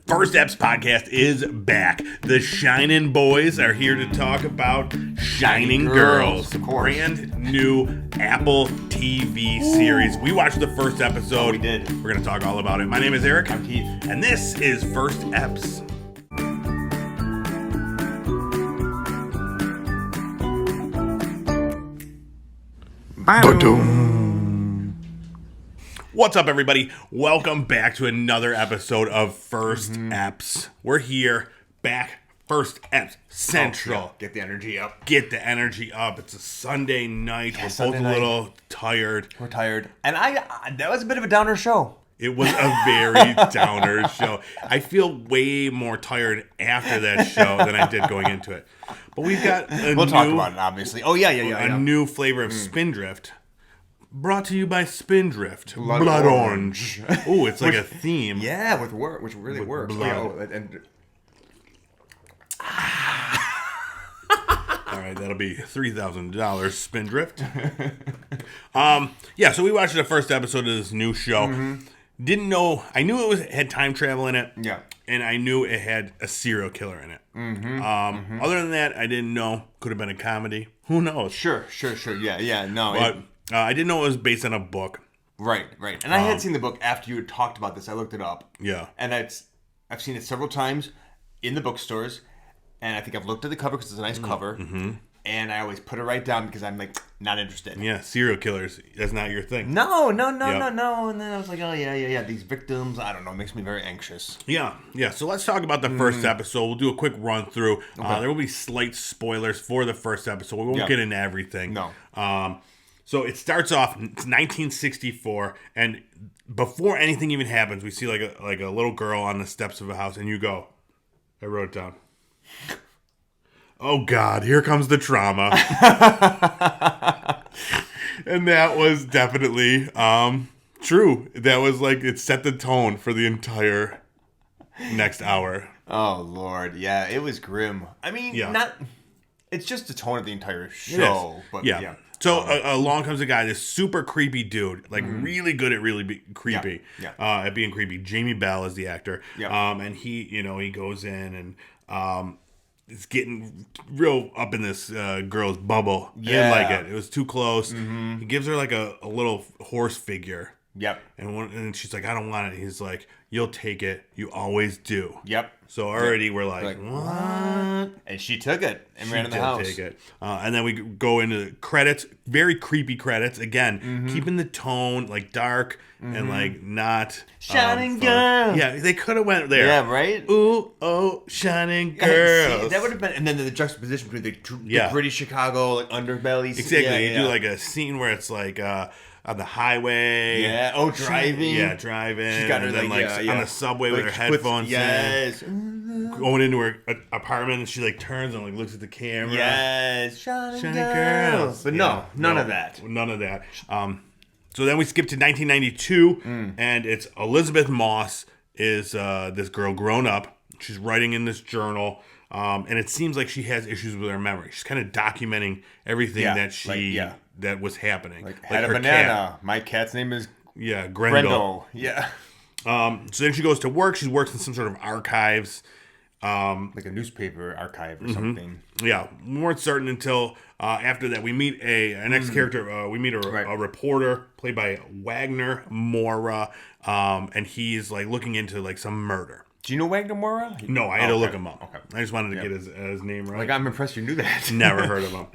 First Eps podcast is back. The Shining Boys are here to talk about Shining Girls, of course. brand new Apple TV series. We watched the first episode. Oh, we did. We're going to talk all about it. My name is Eric. I'm Keith. And this is First Eps. What's up, everybody? Welcome back to another episode of First Eps. We're here, back, First Eps Central. Oh, yeah. Get the energy up. Get the energy up. It's a Sunday night. We're Sunday both a little tired. We're tired. And that was a bit of a downer show. It was a very downer show. I feel way more tired after that show than I did going into it. But we've got We'll talk about it, obviously. Oh, yeah. a new flavor of Spindrift. Brought to you by Spindrift. Blood Orange. Oh, it's like a theme. Yeah, which really works. blood. All right, that'll be $3,000 Spindrift. So we watched the first episode of this new show. Didn't know, I knew it had time travel in it. Yeah. And I knew it had a serial killer in it. Other than that, I didn't know. Could have been a comedy. Who knows? Sure. Yeah, no. But I didn't know it was based on a book. Right. And I had seen the book after you had talked about this. I looked it up. Yeah. And I've seen it several times in the bookstores. And I think I've looked at the cover because it's a nice cover. And I always put it right down because I'm like, not interested. Yeah, serial killers. That's not your thing. No. And then I was like, oh, yeah. These victims, I don't know, it makes me very anxious. Yeah. So let's talk about the first episode. We'll do a quick run through. Okay. There will be slight spoilers for the first episode. We won't get into everything. No. So it starts off, it's 1964, and before anything even happens, we see like a little girl on the steps of a house, and you go, I wrote it down. Oh God, here comes the trauma. And that was definitely true. That was like, it set the tone for the entire next hour. Oh, Lord. Yeah, it was grim. I mean, it's just the tone of the entire show. But yeah. So along comes a guy, this super creepy dude, like really good at really being creepy. At being creepy. Jamie Bell is the actor. And he goes in and is getting real up in this girl's bubble. I didn't like it. It was too close. He gives her like a little horse figure. Yep. And she's like, I don't want it. He's like, you'll take it. You always do. Yep. So already we're like, what? And she took it and ran in the house. Take it. And then we go into the credits, very creepy credits. Again, keeping the tone like dark and like not Shining Girl. Yeah, they could have went there. Yeah, right? Ooh, oh, Shining Girls. See, that would have been, and then the juxtaposition between the gritty Chicago like underbelly. Exactly. You do like a scene where it's like on the highway. Yeah. Oh, driving. Driving. She's got her and then on the subway with her headphones in. Going into her apartment, and she like turns and like looks at the camera. Yes. Shining Girls. But none of that. None of that. So then we skip to 1992, and it's Elizabeth Moss is this girl grown up. She's writing in this journal, and it seems like she has issues with her memory. She's kind of documenting everything that was happening. Like had a banana. Cat. My cat's name is Grendel. Yeah. So then she goes to work. She works in some sort of archives. Like a newspaper archive or something. Yeah. We weren't certain until after that we meet a next character. We meet a reporter played by Wagner Moura. And he's like looking into like some murder. Do you know Wagner Moura? No, I had to look him up. Okay. I just wanted to get his name right. Like, I'm impressed you knew that. Never heard of him.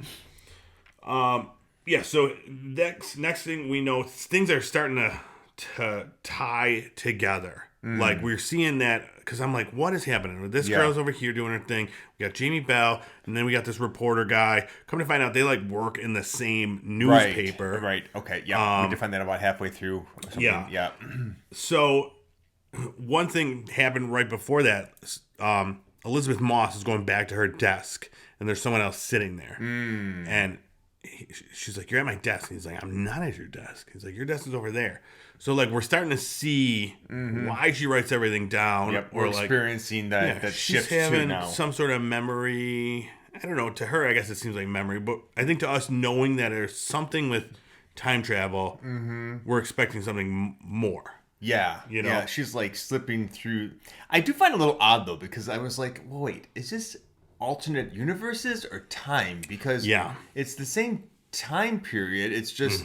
So next thing we know, things are starting to tie together. Like, we're seeing that, because I'm like, what is happening? This girl's over here doing her thing. We got Jamie Bell, and then we got this reporter guy. Come to find out, they, like, work in the same newspaper. Right. Okay, yeah. We need to find that about halfway through or something. Yeah. So, one thing happened right before that. Elizabeth Moss is going back to her desk, and there's someone else sitting there. And she's like, you're at my desk. And he's like, I'm not at your desk. He's like, your desk is over there. So, like, we're starting to see why she writes everything down. Yep, we're experiencing that shift she's having now. Some sort of memory. I don't know. To her, I guess it seems like memory. But I think to us, knowing that there's something with time travel, we're expecting something more. Yeah. You know? Yeah, she's like slipping through. I do find it a little odd though, because I was like, well, wait, is this alternate universes or time? Because it's the same time period. It's just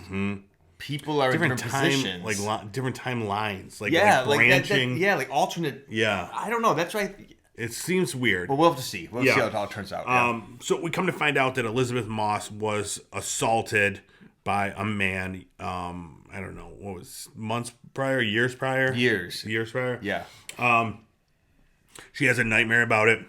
people are different in different time, positions. like different timelines, like branching. That, like alternate. Yeah, I don't know. That's right. It seems weird. Well, we'll have to see. We'll see how it all turns out. So we come to find out that Elizabeth Moss was assaulted by a man. I don't know what was months prior, years prior, years prior. Yeah. She has a nightmare about it.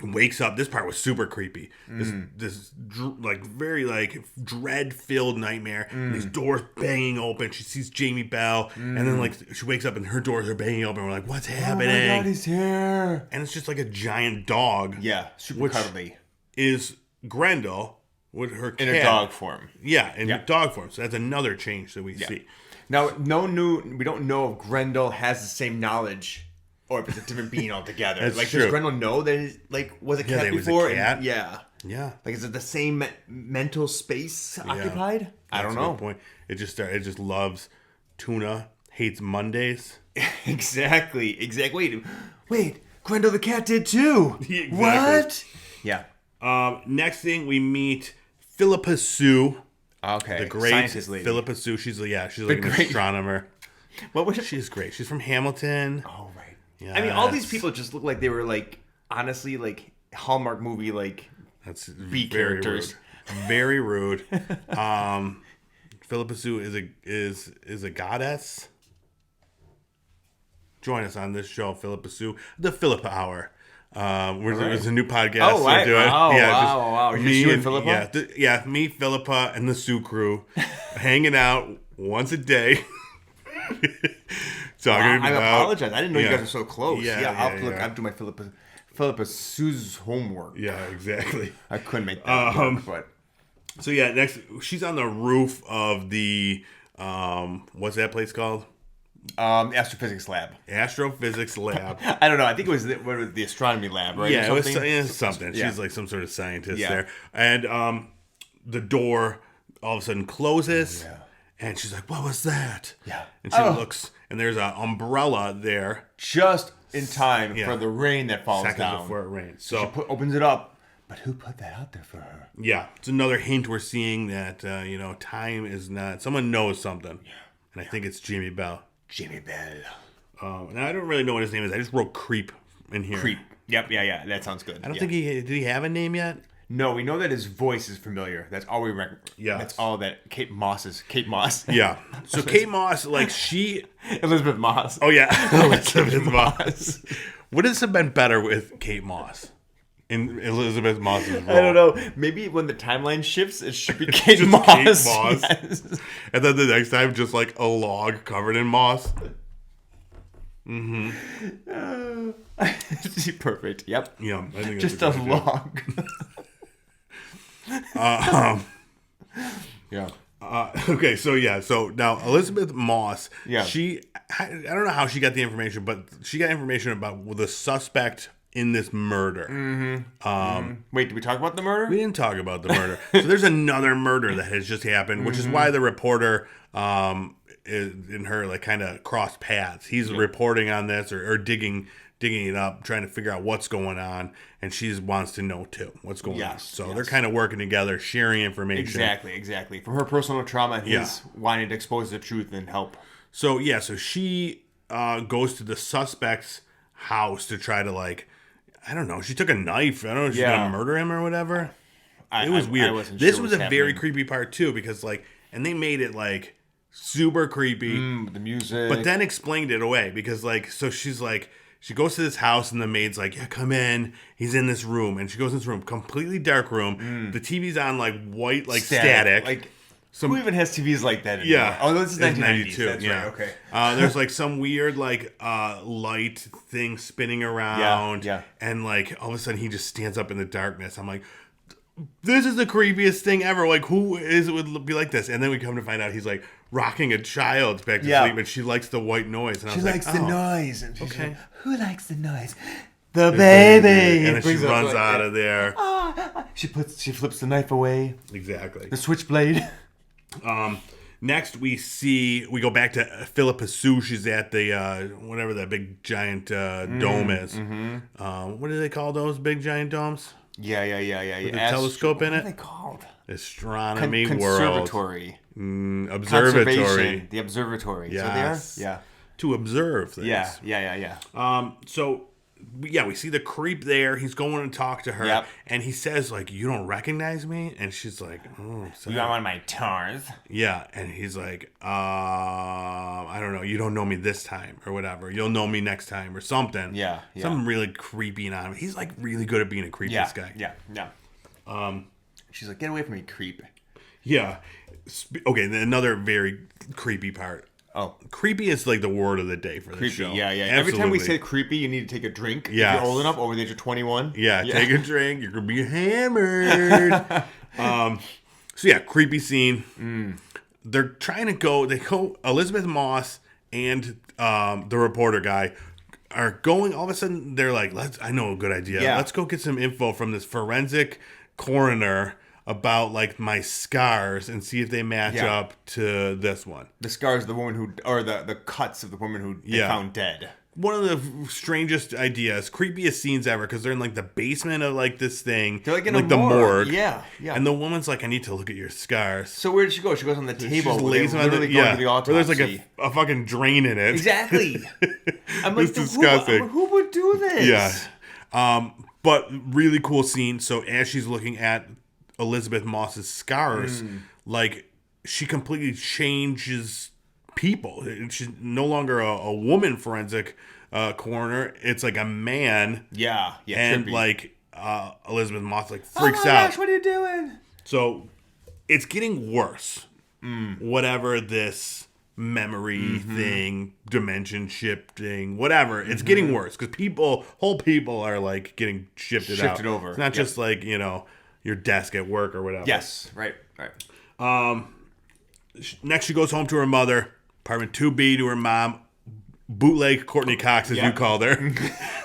Wakes up. This part was super creepy. This like very like dread filled nightmare. These doors banging open. She sees Jamie Bell, and then like she wakes up and her doors are banging open. We're like, what's happening? Oh my God, he's here! And it's just like a giant dog. Yeah, super cuddly. Is Grendel with her cat. In a dog form. Yeah, in dog form. So that's another change that we see. Now, we don't know if Grendel has the same knowledge. Or if it's a different being altogether. That's like, true. Does Grendel know that he, was a cat before? Was a cat? Yeah. Like, is it the same mental space occupied? I don't know. Good point. It just loves tuna, hates Mondays. Exactly. Wait. Grendel the cat did too. Exactly. What? Yeah. Next thing, we meet Philippa Sue. Okay. The great scientist lady. Philippa Sue. She's like an astronomer. What was it? She's great. She's from Hamilton. Oh, right. Yes. I mean, all these people just look like they were like, honestly, like Hallmark movie, like that's B characters. Rude. Very rude. Philippa Sue is a goddess. Join us on this show, Philippa Sue, the Philippa Hour. It's a new podcast. Oh, right. Wow. Me and Philippa? Me, Philippa, and the Sue crew hanging out once a day. I apologize. I didn't know you guys were so close. I'll have to look. I have to do my Philippa Sue's homework. Yeah, exactly. I couldn't make that work, but. So next she's on the roof of the what's that place called? Astrophysics lab. Astrophysics lab. I don't know. I think it was the astronomy lab, right? Yeah, it was something. Yeah. She's like some sort of scientist there, and the door all of a sudden closes. Yeah. And she's like, what was that? Yeah. And she looks, and there's an umbrella there. Just in time for the rain that falls down. Seconds before it rains. So she opens it up. But who put that out there for her? Yeah. It's another hint we're seeing that, time is not... Someone knows something. Yeah. And I think it's Jamie Bell. Jamie Bell. And I don't really know what his name is. I just wrote Creep in here. Creep. Yep. Yeah. That sounds good. I don't think did he have a name yet? No, we know that his voice is familiar. That's all we remember. Yeah. That's all that Kate Moss is. Kate Moss. Yeah. So Kate Moss, like she... Elizabeth Moss. Oh, yeah. Elizabeth Moss. Would this have been better with Kate Moss? In Elizabeth Moss's role? I don't know. Maybe when the timeline shifts, it should be Kate Moss. Kate Moss. Yes. And then the next time, just like a log covered in moss. Mm-hmm. Perfect. Yep. Yeah. I think just a log. Yeah. Okay, so now Elizabeth Moss, I don't know how she got the information, but she got information about the suspect in this murder. Wait, did we talk about the murder? We didn't talk about the murder. So there's another murder that has just happened, which is why the reporter in her like kind of crossed paths. He's reporting on this or digging it up, trying to figure out what's going on, and she wants to know too what's going on. So they're kind of working together, sharing information. Exactly. From her personal trauma and his wanting to expose the truth and help. So she goes to the suspect's house to try to I don't know. She took a knife. I don't know if she's gonna murder him or whatever. It was weird. This was a very creepy part too, because and they made it super creepy. The music, but then explained it away because so she's she goes to this house and the maid's like, yeah, come in. He's in this room. And she goes in this room, completely dark room. The TV's on white, static. Who even has TVs like that anymore? Yeah. Oh, this is 1992. That's right. Okay. There's some weird light thing spinning around. Yeah. And all of a sudden he just stands up in the darkness. I'm like, this is the creepiest thing ever. Who would be like this? And then we come to find out he's rocking a child back to sleep, and she likes the white noise. And she likes the noise. And she's okay. Who likes the noise? The baby. And then she runs out of there. She flips the knife away. Exactly. The switchblade. Next, we go back to Philippa Sue. She's at the, whatever that big giant dome is. What do they call those big giant domes? Yeah. With the telescope in it? What are they called? Astronomy Conservatory. World. Observatory. The observatory. Yes. So they are? Yeah. To observe things. Yeah. So, we see the creep there. He's going to talk to her. Yep. And he says, like, you don't recognize me? And she's like, oh, sorry. You got one of my tours. Yeah. And he's like, I don't know. You don't know me this time or whatever. You'll know me next time or something. Yeah. Something really creepy on him. He's, like, really good at being a creepy, this guy. Yeah. She's like, get away from me, creep. Yeah. Okay, then another very creepy part. Oh. Creepy is like the word of the day for this show. Yeah. Absolutely. Every time we say creepy, you need to take a drink. Yeah. If you're old enough, over the age of 21. Yeah, take a drink. You're going to be hammered. So yeah, creepy scene. They're trying to go, Elizabeth Moss and the reporter guy are going, all of a sudden, they're like, I know a good idea. Yeah. Let's go get some info from this forensic coroner about like my scars and see if they match up to this one. The scars of the woman who, or the cuts of the woman who they found dead. One of the strangest ideas, creepiest scenes ever, because they're in like the basement of like this thing. They're like in the morgue. Yeah. And the woman's like, I need to look at your scars. So where did she go? She goes on the table. She lays on the autopsy. where there's like a fucking drain in it. Exactly. I'm like, it's disgusting. Who would do this? Yeah. But really cool scene. So as she's looking at Elizabeth Moss's scars, like she completely changes people. She's no longer a woman forensic coroner. It's like a man. Yeah. And trippy. like Elizabeth Moss like freaks out. Oh my gosh, what are you doing? So it's getting worse. Whatever this memory thing, dimension shifting, whatever, it's getting worse because whole people are like getting shifted over. It's not just like, your desk at work or whatever. Yes, right. Next, she goes home to her mother, apartment 2B, to her mom, bootleg Courtney Cox, as you called her,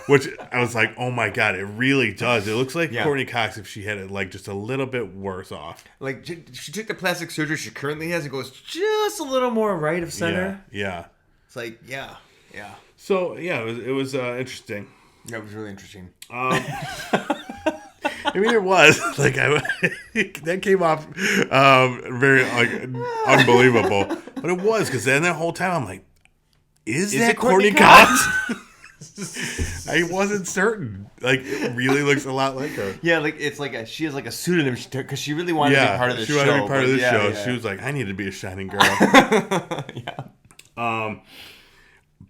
which I was like, oh my God, it really does. It looks like Courtney Cox if she had it like just a little bit worse off. Like she took the plastic surgery she currently has and goes just a little more right of center. Yeah. It's like, yeah. So, yeah, it was interesting. That was really interesting. I mean, it was like that came off very like unbelievable, but it was because then that whole time I'm like, is that Courtney Cox? I wasn't certain. Like, it really looks a lot like her. Yeah, like it's like she has like a pseudonym she took because she really wanted to be part of this show. She wanted to be part of this show. Yeah. She was like, I need to be a shining girl.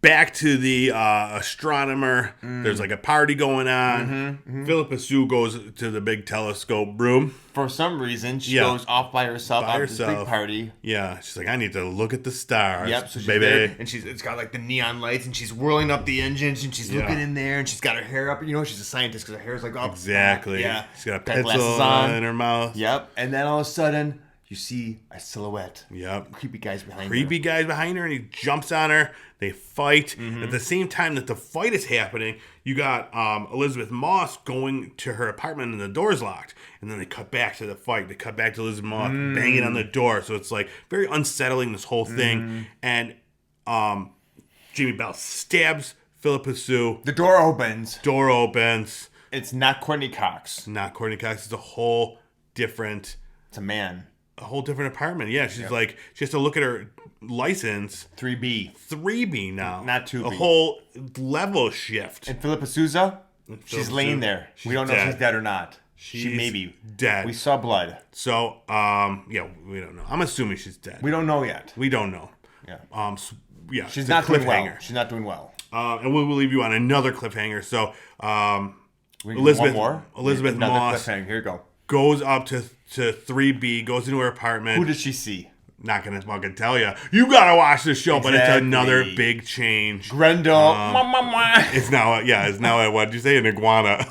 Back to the astronomer. There's like a party going on. Philippa Sue goes to the big telescope room. For some reason, she goes off by herself at this big party. Yeah, she's like, I need to look at the stars. Yep, so she's baby. There, and it's got like the neon lights, and she's whirling up the engines, and she's looking in there, and she's got her hair up. She's a scientist because her hair's like up. Exactly. Yeah, she's got a pencil in her mouth. Yep, and then all of a sudden, you see a silhouette. Yep. Creepy guys behind her, and he jumps on her. They fight. At the same time that the fight is happening, you got Elizabeth Moss going to her apartment and the door's locked. And then they cut back to the fight. They cut back to Elizabeth Moss banging on the door. So it's like very unsettling, this whole thing. And Jamie Bell stabs Philippa Sue. The door opens. It's not Courtney Cox. It's a whole different... It's a man. A whole different apartment. Yeah, she's like, she has to look at her license. 3B now. Not 2B. A whole level shift. And Philippa Sousa, she's laying there. We don't know if she's dead or not. She may be dead. We saw blood. So, we don't know. I'm assuming she's dead. We don't know yet. We don't know. Yeah. She's not doing well. She's not doing well. And we will leave you on another cliffhanger. So, Elizabeth Moss. Here you go. Goes up to 3B, goes into her apartment. Who does she see? Not gonna fucking tell you. You gotta watch this show, but it's another big change. Grendel. It's now what did you say? An iguana.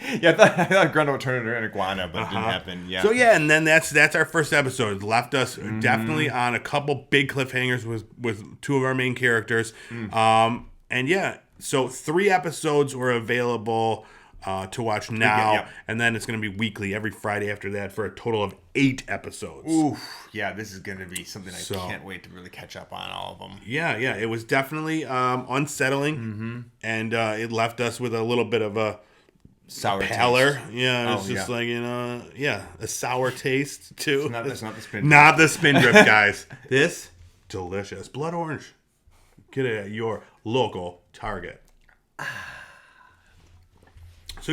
I thought Grendel would turn into an iguana, but it didn't happen. Yeah. So and then that's our first episode. It left us definitely on a couple big cliffhangers with two of our main characters. So 3 episodes were available to watch now, and then it's going to be weekly every Friday after that for a total of 8 episodes. Oof. Yeah, this is going to be something I can't wait to really catch up on all of them. Yeah, it was definitely unsettling, and it left us with a little bit of a sour pallor. Taste. Yeah, it's just like, a sour taste too. It's not the spin. Not the spin drip, guys. This delicious blood orange. Get it at your local Target. So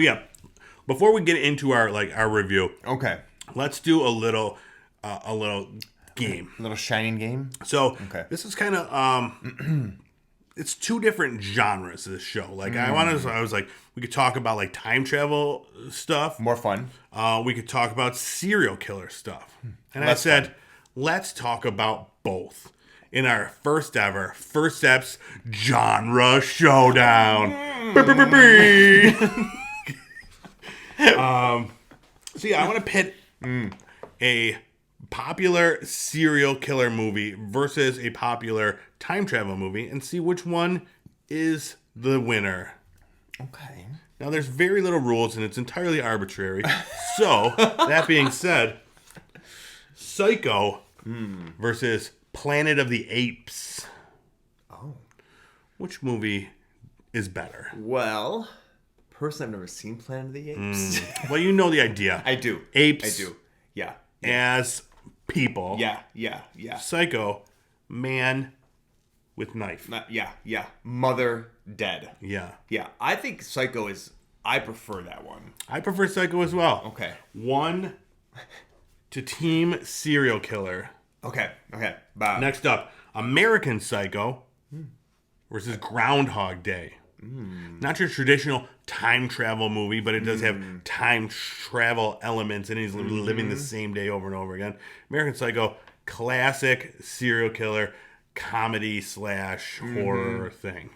before we get into our review, okay, let's do a little game, a little shining game. So this is kind of it's 2 different genres of this show. Like I was like, we could talk about like time travel stuff, more fun. We could talk about serial killer stuff, and I said, let's talk about both in our first steps genre showdown. So I want to pit a popular serial killer movie versus a popular time travel movie and see which one is the winner. Okay. Now there's very little rules and it's entirely arbitrary. So that being said, Psycho versus Planet of the Apes. Oh. Which movie is better? Well, personally, I've never seen Planet of the Apes. Well, you know the idea. I do. Apes. I do. Yeah. As people. Yeah. Psycho, man with knife. Yeah. Mother dead. Yeah. I think Psycho I prefer that one. I prefer Psycho as well. Okay. 1 to team serial killer. Okay. Next up, American Psycho versus Groundhog Day. Not your traditional time travel movie, but it does have time travel elements, and he's living the same day over and over again. American Psycho, classic serial killer comedy / horror thing.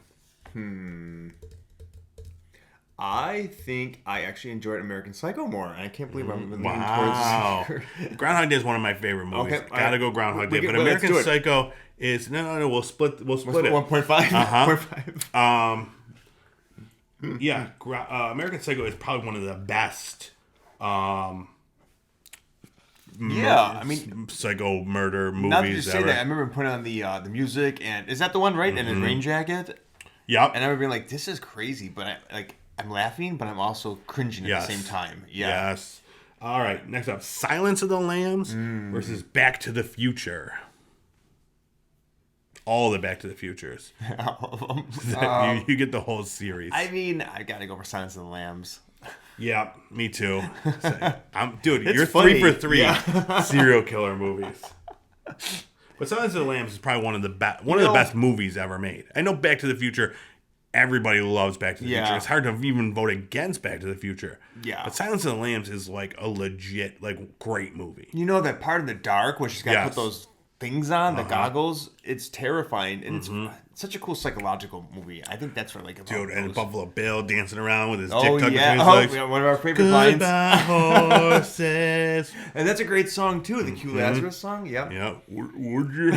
I think I actually enjoyed American Psycho more, and I can't believe I'm leaning towards Groundhog Day is one of my favorite movies. Okay, Gotta go Groundhog Day, but American Psycho is no. We'll split it. 1.5. Yeah, American Psycho is probably one of the best. Psycho murder movies. Now that you say ever. that, I remember putting on the music, and is that the one, right? And his rain jacket. Yep. And I remember being like, "This is crazy," but I'm laughing, but I'm also cringing at the same time. Yeah. Yes. All right. Next up, Silence of the Lambs versus Back to the Future. All the Back to the Futures. You get the whole series. I mean, I gotta go for Silence of the Lambs. Yeah, me too. Dude, It's you're funny. 3 for 3 serial killer movies. But Silence of the Lambs is probably one of the best movies ever made. I know Back to the Future, everybody loves Back to the Future. It's hard to even vote against Back to the Future. Yeah. But Silence of the Lambs is like a legit, great movie. You know that part in the dark where she's got to put those things on, the goggles? It's terrifying, and it's such a cool psychological movie. I think that's what I like about Dude, and Buffalo Bill dancing around with his dick Oh, tucked yeah. between his legs. Yeah, one of our favorite lines. Goodbye, horses. And that's a great song, too, the Q Lazarus song. Yep. Yeah. Would you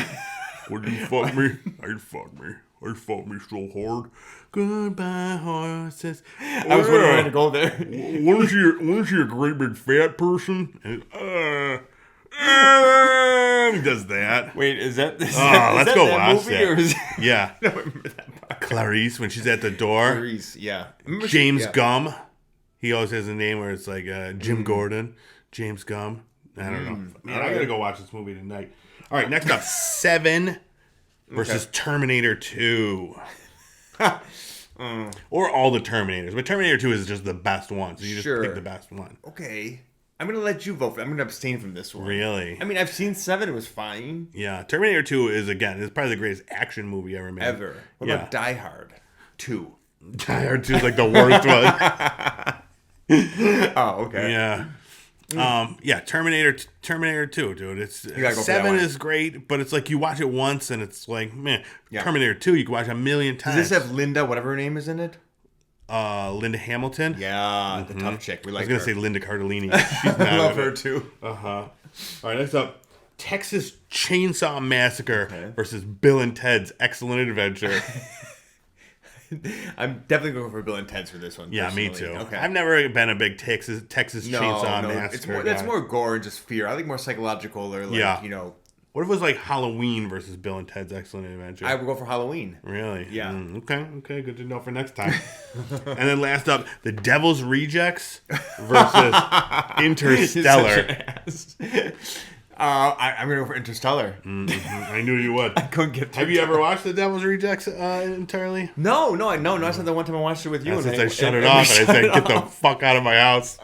fuck me? I'd fuck me. I'd fuck me so hard. Goodbye, horses. I was wondering where to go there. Wasn't she a great big fat person? And, he does that. Wait, is that Let's that go that watch movie, that. or is Yeah. I don't remember that part. Clarice, when she's at the door. Clarice, yeah. James Gum. He always has a name where it's like Jim Gordon. James Gum. I don't know. Man, I gotta go watch this movie tonight. All right, next up, 7 versus Terminator 2. Or all the Terminators. But Terminator 2 is just the best one. So you just pick the best one. Okay. I'm going to let you vote for it. I'm going to abstain from this one. Really? I mean, I've seen 7. It was fine. Yeah. Terminator 2 is probably the greatest action movie ever made. Ever. What about Die Hard 2? Die Hard 2 is like the worst one. Oh, okay. Yeah. Terminator 2, dude. It's go 7 is great, but it's like you watch it once and it's like, man, Terminator 2 you can watch a million times. Does this have Linda, whatever her name is in it? Linda Hamilton. Yeah, the tough chick. We like I was her. gonna say Linda Cardellini. She's I love her too. All right, next up, Texas Chainsaw Massacre versus Bill and Ted's Excellent Adventure. I'm definitely going for Bill and Ted's for this one. Yeah, personally. me too. Okay. I've never been a big Texas Chainsaw Massacre That's guy. more gore and just fear. I think more psychological or What if it was like Halloween versus Bill and Ted's Excellent Adventure? I would go for Halloween. Really? Yeah. Okay, good to know for next time. And then last up, The Devil's Rejects versus Interstellar. I'm going to go for Interstellar. Mm-hmm. I knew you would. I couldn't get through. Have you ever watched The Devil's Rejects entirely? No. That's not the one time I watched it with you. Since I shut it off and I said, get the fuck out of my house.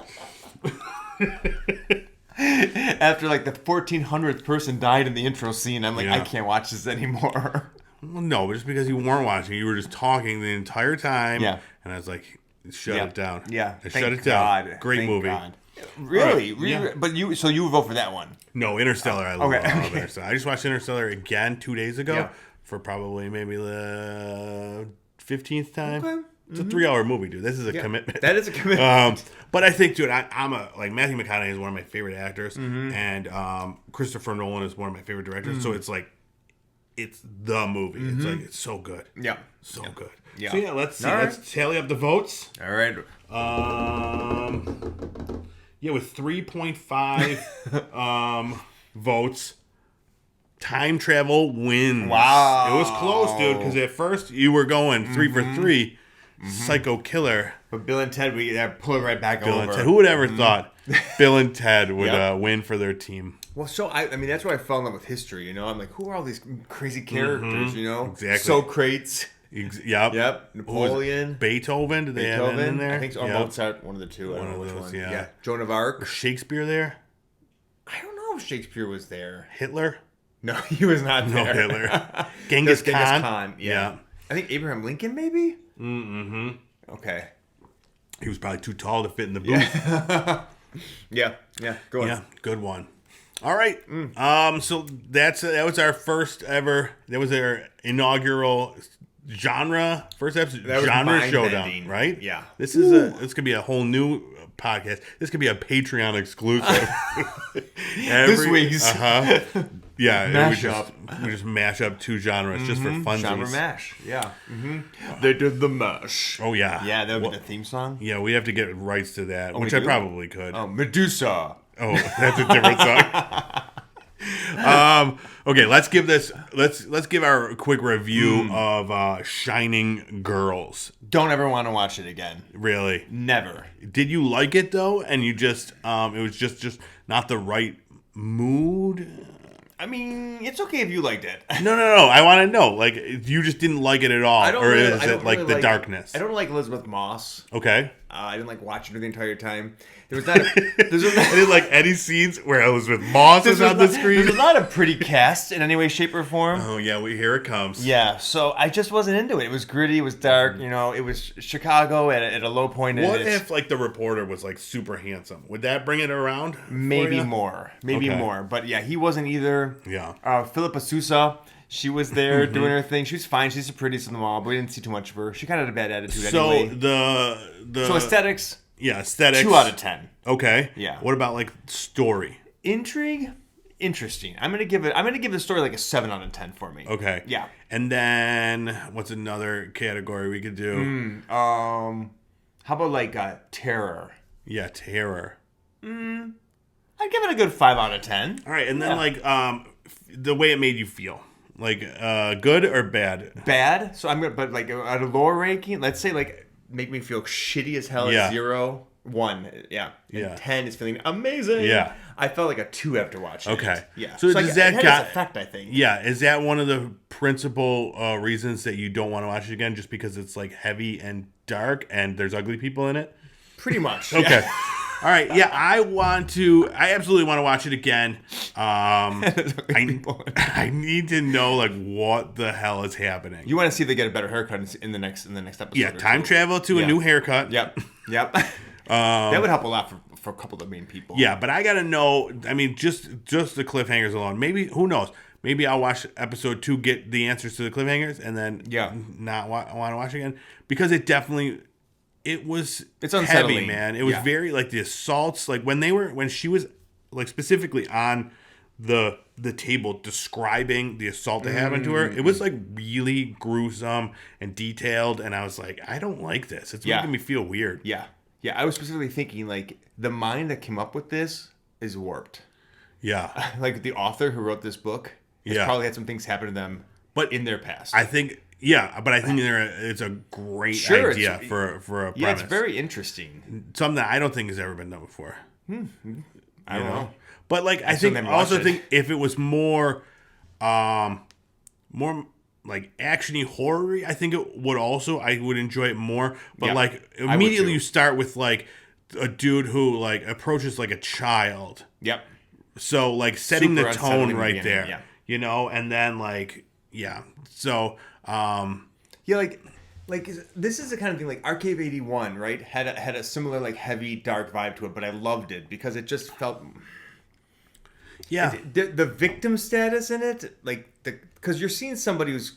After like the 1400th person died in the intro scene, I'm like, I can't watch this anymore. Well, no, just because you weren't watching. You were just talking the entire time. Yeah. And I was like, shut it down. Yeah. I shut it down. Great movie. God. Really? Right. Yeah. But you would vote for that one? No, Interstellar. I love Okay. Interstellar. I just watched Interstellar again 2 days ago. Yeah. For probably maybe the 15th time. Okay. It's a 3-hour movie, dude. This is a commitment. That is a commitment. But I think, dude, I'm Matthew McConaughey is one of my favorite actors, and Christopher Nolan is one of my favorite directors. So it's like, it's the movie. It's like, it's so good. Yeah. So good. Yeah. So let's see. All right. Let's tally up the votes. All right. With 3.5 votes. Time travel wins. Wow. It was close, dude, because at first you were going 3 for 3. Psycho Killer. But Bill and Ted, we pull it right back Bill over. and Ted. Who would ever thought Bill and Ted would win for their team? Well, so I mean, that's where I fell in love with history. I'm like, who are all these crazy characters? Exactly. Socrates. Yep. Napoleon. Beethoven. Did they have that in there? I think so. Or Mozart. One of the two. I don't know which one. Yeah. Joan of Arc. Was Shakespeare there? I don't know if Shakespeare was there. Hitler? No, he was not there. No, Hitler. Genghis Khan. Yeah. I think Abraham Lincoln, maybe? Mm-hmm. Okay. He was probably too tall to fit in the booth. Yeah. Go on. Yeah, good one. All right. So that was our first ever. That was our inaugural first episode genre showdown, right? Yeah. This could be a whole new podcast. This could be a Patreon exclusive. This week's. Yeah, Mashup. we just mash up 2 genres just for funsies. Genre mash. Yeah. They did the mash. Oh yeah. Yeah, that would be the theme song. Yeah, we have to get rights to that, which I probably could. Oh, Medusa. Oh, that's a different song. Okay, let's give our quick review of Shining Girls. Don't ever want to watch it again. Really? Never. Did you like it though? And you just it was just not the right mood? I mean, it's okay if you liked it. No. I want to know. Like, you just didn't like it at all, is it like the darkness? I don't like Elizabeth Moss. Okay. I didn't like watching her the entire time. There was not. I didn't like any scenes where Elizabeth Moss was on the screen. There's not a pretty cast in any way, shape, or form. Oh yeah, here it comes. Yeah, so I just wasn't into it. It was gritty. It was dark. It was Chicago at a low point. What if like the reporter was like super handsome? Would that bring it around? Maybe more. But yeah, he wasn't either. Yeah. Philippa Sousa. She was there doing her thing. She was fine. She's the prettiest in the mall, but we didn't see too much of her. She kind of had a bad attitude anyway. So aesthetics. Yeah, aesthetics. 2 out of 10. Okay. Yeah. What about like story? Intrigue? Interesting. I'm gonna give the story like a 7 out of 10 for me. Okay. Yeah. And then what's another category we could do? How about like terror? Yeah, terror. I'd give it a good 5 out of 10. All right, and then like the way it made you feel. Like good or bad? Bad. So I'm gonna, but like at a lower ranking, let's say like make me feel shitty as hell at 0, 1, and 10 is feeling amazing. Yeah, I felt like a 2 after watching. Okay, it. Yeah. So does that it had its effect? I think. Yeah, is that one of the principal reasons that you don't want to watch it again? Just because it's like heavy and dark and there's ugly people in it? Pretty much. Okay. All right, yeah, I absolutely want to watch it again. I need to know like what the hell is happening. You want to see if they get a better haircut in the next episode. Yeah, time travel to a new haircut. Yep. That would help a lot for a couple of the main people. Yeah, but I gotta know. I mean, just the cliffhangers alone. Maybe, who knows? Maybe I'll watch episode 2, get the answers to the cliffhangers, and then not want to watch again, because it's unsettling, heavy, man. It was very like the assaults, like when she was like specifically on the the table describing the assault that happened to her. It was like really gruesome and detailed, and I was like, I don't like this. It's making me feel weird. Yeah. I was specifically thinking like the mind that came up with this is warped. Yeah. Like the author who wrote this book has probably had some things happen to them in their past. I think it's a great idea for a premise. Yeah, it's very interesting. Something that I don't think has ever been done before. I don't know. But like I think if it was more like actiony horror-y, I think I would enjoy it more. But like immediately you start with like a dude who like approaches like a child. Yep. So like setting Super the tone right there. Yeah. You know, and then like so like this is the kind of thing like Arcade 81, right? Had a similar like heavy dark vibe to it, but I loved it because it just felt the victim status in it, like because you're seeing somebody who's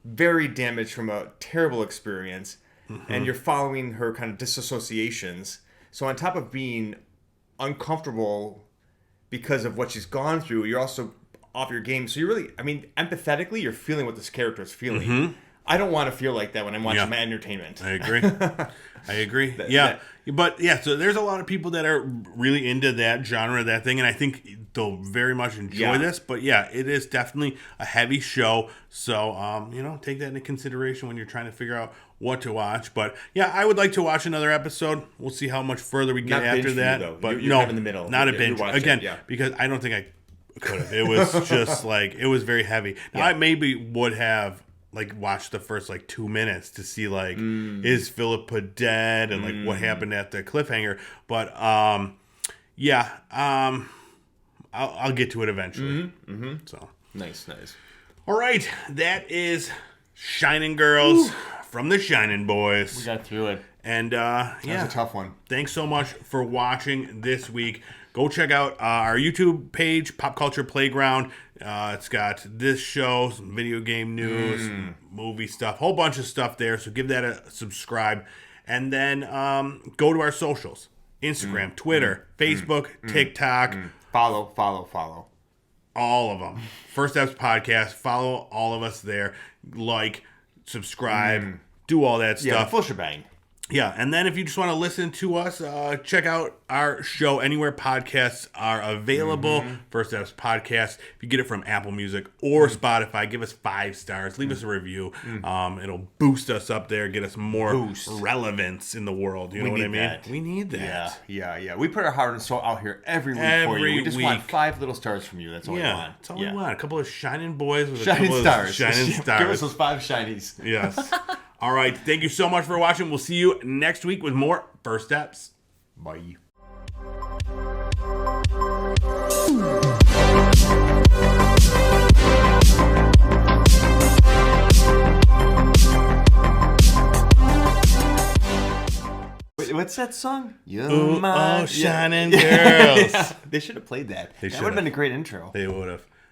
very damaged from a terrible experience, and you're following her kind of disassociations. So on top of being uncomfortable because of what she's gone through, you're also off your game. So you're really, I mean, empathetically, you're feeling what this character is feeling. I don't want to feel like that when I'm watching my entertainment. I agree. So there's a lot of people that are really into that genre, that thing, and I think they'll very much enjoy this. But it is definitely a heavy show. So, take that into consideration when you're trying to figure out what to watch. But I would like to watch another episode. We'll see how much further we get after that. Though. But you're kind of in the middle. Not a binge. Again, because I don't think I could have. It was just like, it was very heavy. Now, I maybe would have like watch the first like 2 minutes to see like is Philippa dead and like what happened at the cliffhanger, but I'll get to it eventually. So nice. All right, that is Shining Girls from the Shining Boys. We got through it, and that was a tough one. Thanks so much for watching this week. Go check out our YouTube page, Pop Culture Playground. It's got this show, some video game news, movie stuff, whole bunch of stuff there. So give that a subscribe. And then go to our socials. Instagram, Twitter, Facebook, TikTok. Follow. All of them. First Steps Podcast. Follow all of us there. Like, subscribe, do all that stuff. Yeah, full shebang. Yeah, and then if you just want to listen to us, check out our show anywhere podcasts are available. First Steps Podcast. If you get it from Apple Music or Spotify, give us 5 stars. Leave us a review. It'll boost us up there, get us more relevance in the world. You know what I mean? We need that. Yeah. We put our heart and soul out here every week for you. We just want 5 little stars from you. That's all we want. That's all we want. A couple of shining boys with shining a couple stars. Of shining stars. Give us those 5 shinies. Yes. All right. Thank you so much for watching. We'll see you next week with more First Steps. Bye. Wait, what's that song? You're my shining girls. They should have played that. That would have been a great intro. They would have.